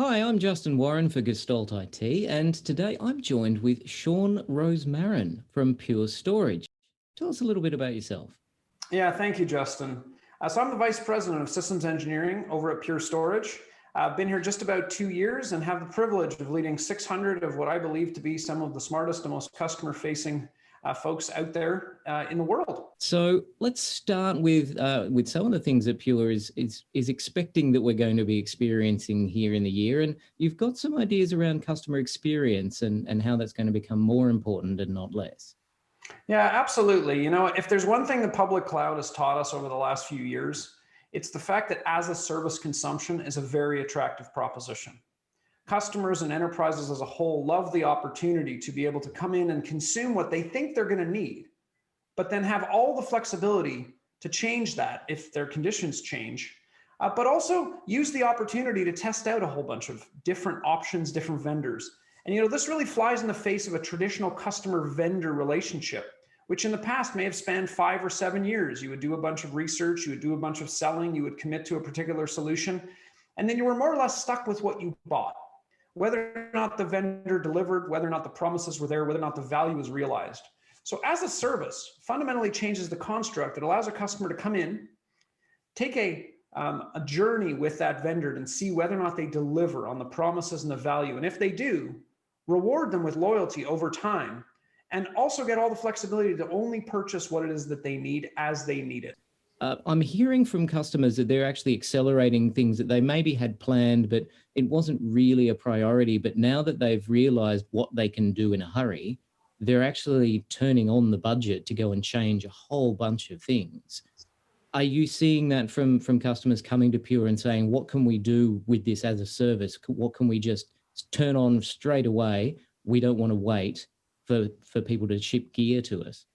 Hi, I'm Justin Warren for Gestalt IT, and today I'm joined with Sean Rosemarin from Pure Storage. Tell us a little bit about yourself. Yeah, thank you, Justin. So I'm the Vice President of Systems Engineering over at Pure Storage. I've been here just about 2 years and have the privilege of leading 600 of what I believe to be some of the smartest and most customer-facing folks out there in the world. So let's start with some of the things that Pure is expecting that we're going to be experiencing here in the year, and you've got some ideas around customer experience and how that's going to become more important and not less. Yeah, absolutely. You know, if there's one thing the public cloud has taught us over the last few years, it's the fact that as a service consumption is a very attractive proposition. Customers and enterprises as a whole love the opportunity to be able to come in and consume what they think they're going to need, but then have all the flexibility to change that if their conditions change, but also use the opportunity to test out a whole bunch of different options, different vendors. And you know, this really flies in the face of a traditional customer-vendor relationship, which in the past may have spanned 5 or 7 years. You would do a bunch of research, you would do a bunch of selling, you would commit to a particular solution, and then you were more or less stuck with what you bought. Whether or not the vendor delivered, whether or not the promises were there, whether or not the value was realized. So as a service fundamentally changes the construct. It allows a customer to come in, take a journey with that vendor and see whether or not they deliver on the promises and the value. And if they do, reward them with loyalty over time, and also get all the flexibility to only purchase what it is that they need as they need it. I'm hearing from customers that they're actually accelerating things that they maybe had planned, but it wasn't really a priority. But now that they've realized what they can do in a hurry, they're actually turning on the budget to go and change a whole bunch of things. Are you seeing that from customers coming to Pure and saying, what can we do with this as a service? What can we just turn on straight away? We don't want to wait for people to ship gear to us.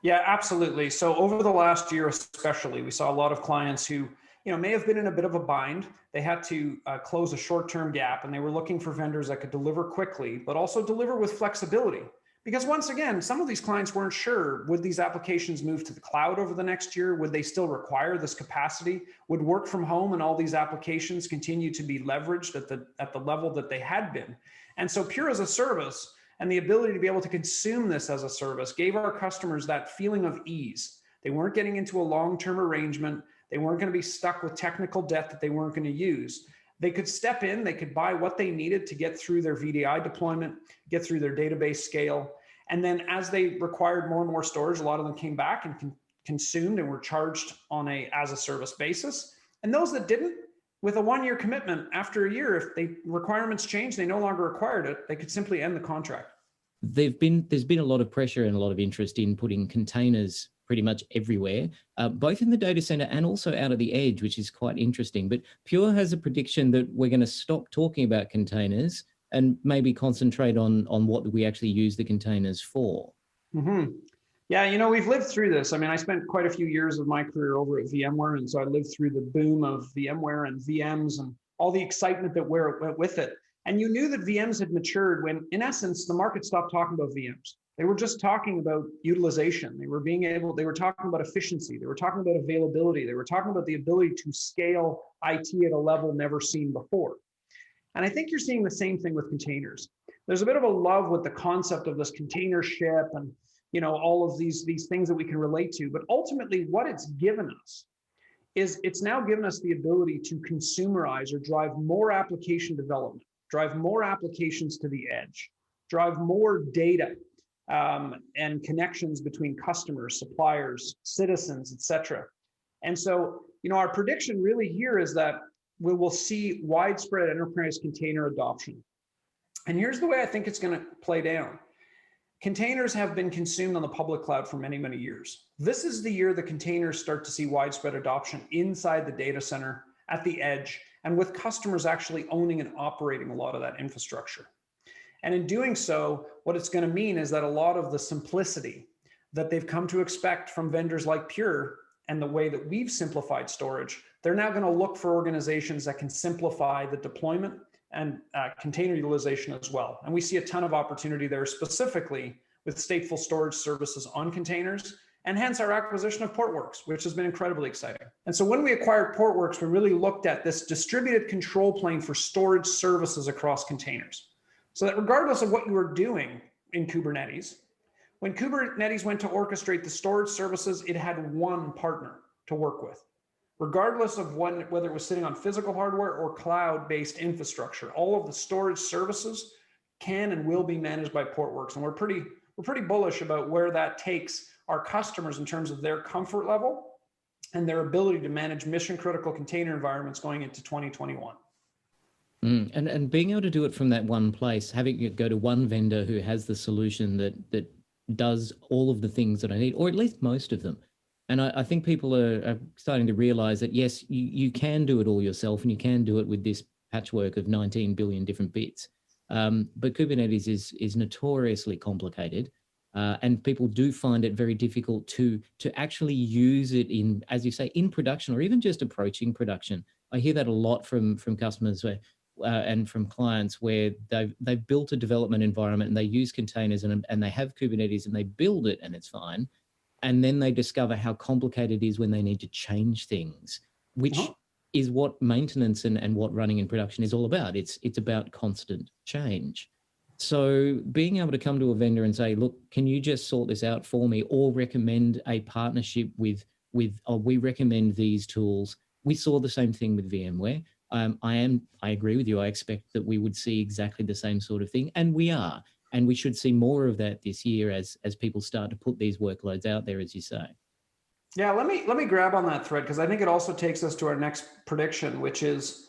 Yeah, absolutely. So over the last year, especially, we saw a lot of clients who, may have been in a bit of a bind. They had to close a short-term gap, and they were looking for vendors that could deliver quickly, but also deliver with flexibility. Because once again, some of these clients weren't sure, would these applications move to the cloud over the next year? Would they still require this capacity? Would work from home and all these applications continue to be leveraged at the level that they had been? And so Pure as a service and the ability to be able to consume this as a service gave our customers that feeling of ease. They weren't getting into a long-term arrangement. They weren't going to be stuck with technical debt that they weren't going to use. They could step in, they could buy what they needed to get through their VDI deployment, get through their database scale. And then as they required more and more storage, a lot of them came back and consumed and were charged on a as a service basis. And those that didn't, with a 1-year commitment, after a year, if the requirements changed, they no longer required it, they could simply end the contract. There's been a lot of pressure and a lot of interest in putting containers pretty much everywhere, both in the data center and also out of the edge, which is quite interesting. But Pure has a prediction that we're going to stop talking about containers and maybe concentrate on what we actually use the containers for. Mm-hmm. Yeah, we've lived through this. I mean, I spent quite a few years of my career over at VMware, and so I lived through the boom of VMware and VMs and all the excitement that went with it. And you knew that VMs had matured when, in essence, the market stopped talking about VMs. They were just talking about utilization. They were talking about efficiency. They were talking about availability. They were talking about the ability to scale IT at a level never seen before. And I think you're seeing the same thing with containers. There's a bit of a love with the concept of this container ship and all of these things that we can relate to. But ultimately, what it's given us is it's now given us the ability to consumerize or drive more application development, drive more applications to the edge, drive more data and connections between customers, suppliers, citizens, et cetera. And so, our prediction really here is that we will see widespread enterprise container adoption. And here's the way I think it's going to play down. Containers have been consumed on the public cloud for many, many years. This is the year the containers start to see widespread adoption inside the data center, at the edge, and with customers actually owning and operating a lot of that infrastructure. And in doing so, what it's going to mean is that a lot of the simplicity that they've come to expect from vendors like Pure and the way that we've simplified storage, they're now going to look for organizations that can simplify the deployment and container utilization as well. And we see a ton of opportunity there, specifically with stateful storage services on containers and hence our acquisition of Portworx, which has been incredibly exciting. And so when we acquired Portworx, we really looked at this distributed control plane for storage services across containers. So that regardless of what you were doing in Kubernetes, when Kubernetes went to orchestrate the storage services, it had one partner to work with. Regardless of whether it was sitting on physical hardware or cloud-based infrastructure, all of the storage services can and will be managed by Portworx. And we're pretty bullish about where that takes our customers in terms of their comfort level and their ability to manage mission critical container environments going into 2021. And being able to do it from that one place, having it go to one vendor who has the solution that does all of the things that I need, or at least most of them. And I think people are starting to realize that, yes, you can do it all yourself, and you can do it with this patchwork of 19 billion different bits. But Kubernetes is notoriously complicated. And people do find it very difficult to actually use it in, as you say, in production, or even just approaching production. I hear that a lot from customers and from clients, where they've built a development environment and they use containers and they have Kubernetes and they build it and it's fine. And then they discover how complicated it is when they need to change things, which is what maintenance and what running in production is all about. It's about constant change. So being able to come to a vendor and say, look, can you just sort this out for me, or recommend a partnership with we recommend these tools. We saw the same thing with VMware. I agree with you. I expect that we would see exactly the same sort of thing, and we are. And we should see more of that this year as people start to put these workloads out there, as you say. Yeah, let me grab on that thread, because I think it also takes us to our next prediction, which is,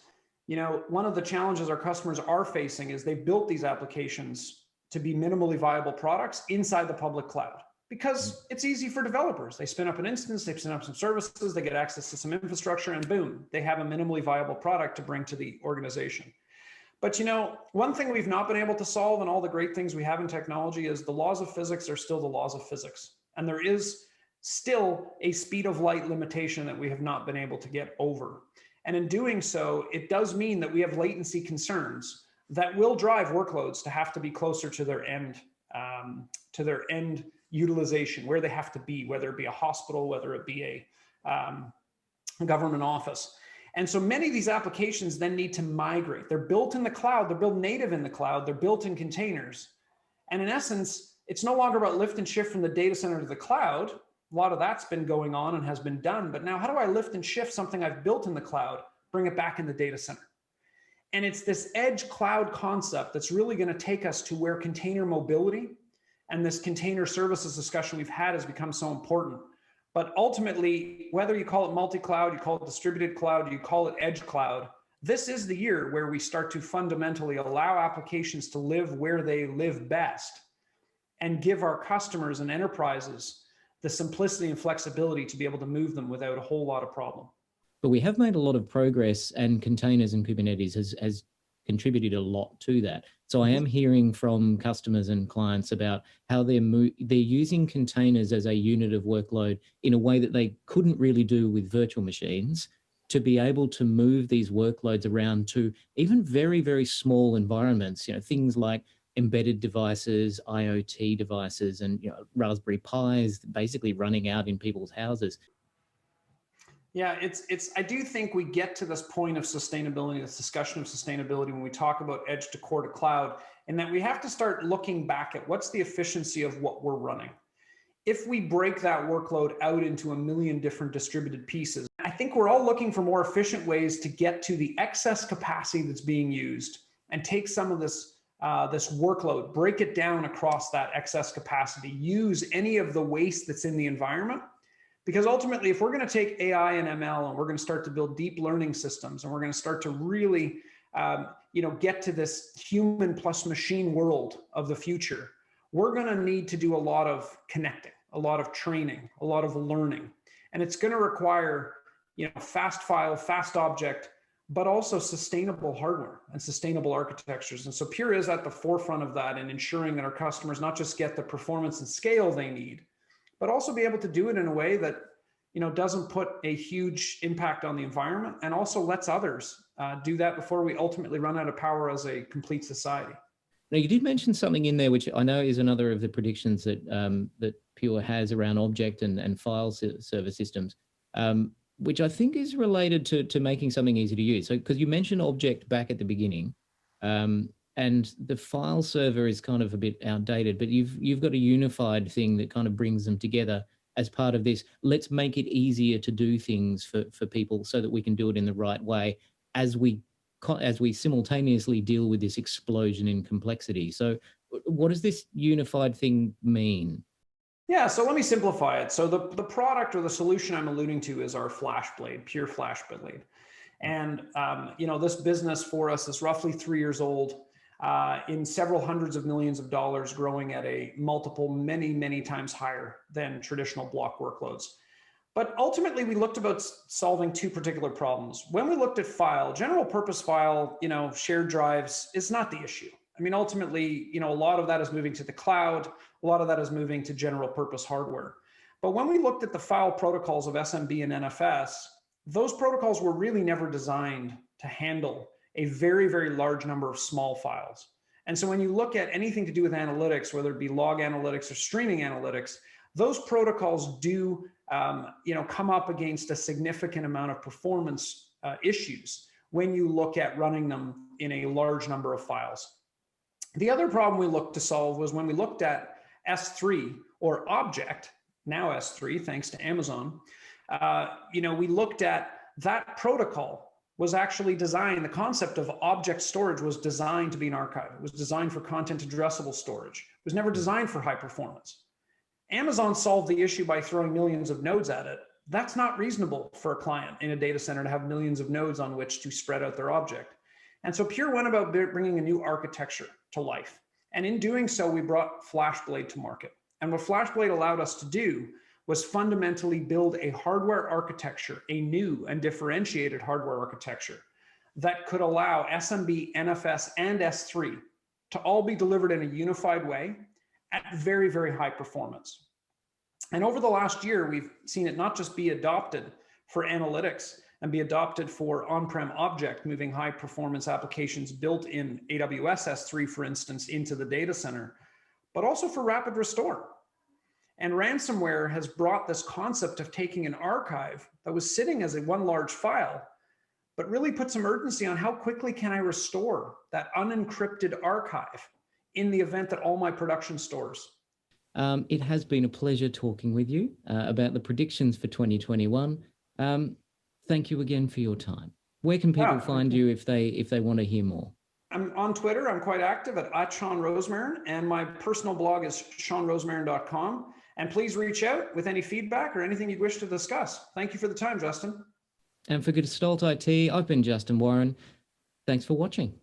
one of the challenges our customers are facing is they've built these applications to be minimally viable products inside the public cloud, because it's easy for developers. They spin up an instance, they spin up some services, they get access to some infrastructure, and boom, they have a minimally viable product to bring to the organization. But one thing we've not been able to solve, and all the great things we have in technology, is the laws of physics are still the laws of physics. And there is still a speed of light limitation that we have not been able to get over. And in doing so, it does mean that we have latency concerns that will drive workloads to have to be closer to their end utilization, where they have to be, whether it be a hospital, whether it be a government office. And so many of these applications then need to migrate. They're built in the cloud, they're built native in the cloud, they're built in containers. And in essence, it's no longer about lift and shift from the data center to the cloud. A lot of that's been going on and has been done. But now, how do I lift and shift something I've built in the cloud, bring it back in the data center? And it's this edge cloud concept that's really going to take us to where container mobility and this container services discussion we've had has become so important. But ultimately, whether you call it multi-cloud, you call it distributed cloud, you call it edge cloud, this is the year where we start to fundamentally allow applications to live where they live best, and give our customers and enterprises the simplicity and flexibility to be able to move them without a whole lot of problem. But we have made a lot of progress, and containers and Kubernetes has contributed a lot to that. So I am hearing from customers and clients about how they're using containers as a unit of workload in a way that they couldn't really do with virtual machines, to be able to move these workloads around to even very, very small environments, things like embedded devices, IoT devices, and Raspberry Pis basically running out in people's houses. Yeah, I do think we get to this point of sustainability, this discussion of sustainability, when we talk about edge to core to cloud, and that we have to start looking back at what's the efficiency of what we're running. If we break that workload out into a million different distributed pieces, I think we're all looking for more efficient ways to get to the excess capacity that's being used, and take some of this workload, break it down across that excess capacity, use any of the waste that's in the environment. Because ultimately, if we're going to take AI and ML and we're going to start to build deep learning systems, and we're going to start to really, get to this human plus machine world of the future, we're going to need to do a lot of connecting, a lot of training, a lot of learning. And it's going to require, fast file, fast object, but also sustainable hardware and sustainable architectures. And so Pure is at the forefront of that, and ensuring that our customers not just get the performance and scale they need, but also be able to do it in a way that doesn't put a huge impact on the environment, and also lets others do that before we ultimately run out of power as a complete society. Now, you did mention something in there, which I know is another of the predictions that that Pure has around object and file server systems, which I think is related to making something easy to use. So, because you mentioned object back at the beginning, and the file server is kind of a bit outdated, but you've got a unified thing that kind of brings them together as part of this. Let's make it easier to do things for people so that we can do it in the right way as we simultaneously deal with this explosion in complexity. So what does this unified thing mean? Yeah, so let me simplify it. So the product or the solution I'm alluding to is our FlashBlade, Pure FlashBlade. And this business for us is roughly 3 years old, in several hundreds of millions of dollars, growing at a multiple many times higher than traditional block workloads. But ultimately, we looked about solving two particular problems. When we looked at file, general purpose file, shared drives is not the issue. I mean, ultimately, a lot of that is moving to the cloud. A lot of that is moving to general purpose hardware. But when we looked at the file protocols of SMB and NFS, those protocols were really never designed to handle a very large number of small files. And so when you look at anything to do with analytics, whether it be log analytics or streaming analytics, those protocols do come up against a significant amount of performance issues when you look at running them in a large number of files. The other problem we looked to solve was when we looked at S3 or object, now S3, thanks to Amazon, we looked at that protocol was actually designed, the concept of object storage was designed to be an archive. It was designed for content addressable storage. It was never designed for high performance. Amazon solved the issue by throwing millions of nodes at it. That's not reasonable for a client in a data center to have millions of nodes on which to spread out their object. And so Pure went about bringing a new architecture to life. And in doing so, we brought FlashBlade to market. And what FlashBlade allowed us to do was fundamentally build a hardware architecture, a new and differentiated hardware architecture that could allow SMB, NFS, and S3 to all be delivered in a unified way at very high performance. And over the last year, we've seen it not just be adopted for analytics and be adopted for on-prem object, moving high performance applications built in AWS S3, for instance, into the data center, but also for rapid restore. And ransomware has brought this concept of taking an archive that was sitting as one large file, but really put some urgency on how quickly can I restore that unencrypted archive in the event that all my production stores. It has been a pleasure talking with you about the predictions for 2021. Thank you again for your time. Where can people find you if they want to hear more? I'm on Twitter. I'm quite active at Sean Rosemarin, and my personal blog is seanrosemarin.com. And please reach out with any feedback or anything you'd wish to discuss. Thank you for the time, Justin. And for Gestalt IT, I've been Justin Warren. Thanks for watching.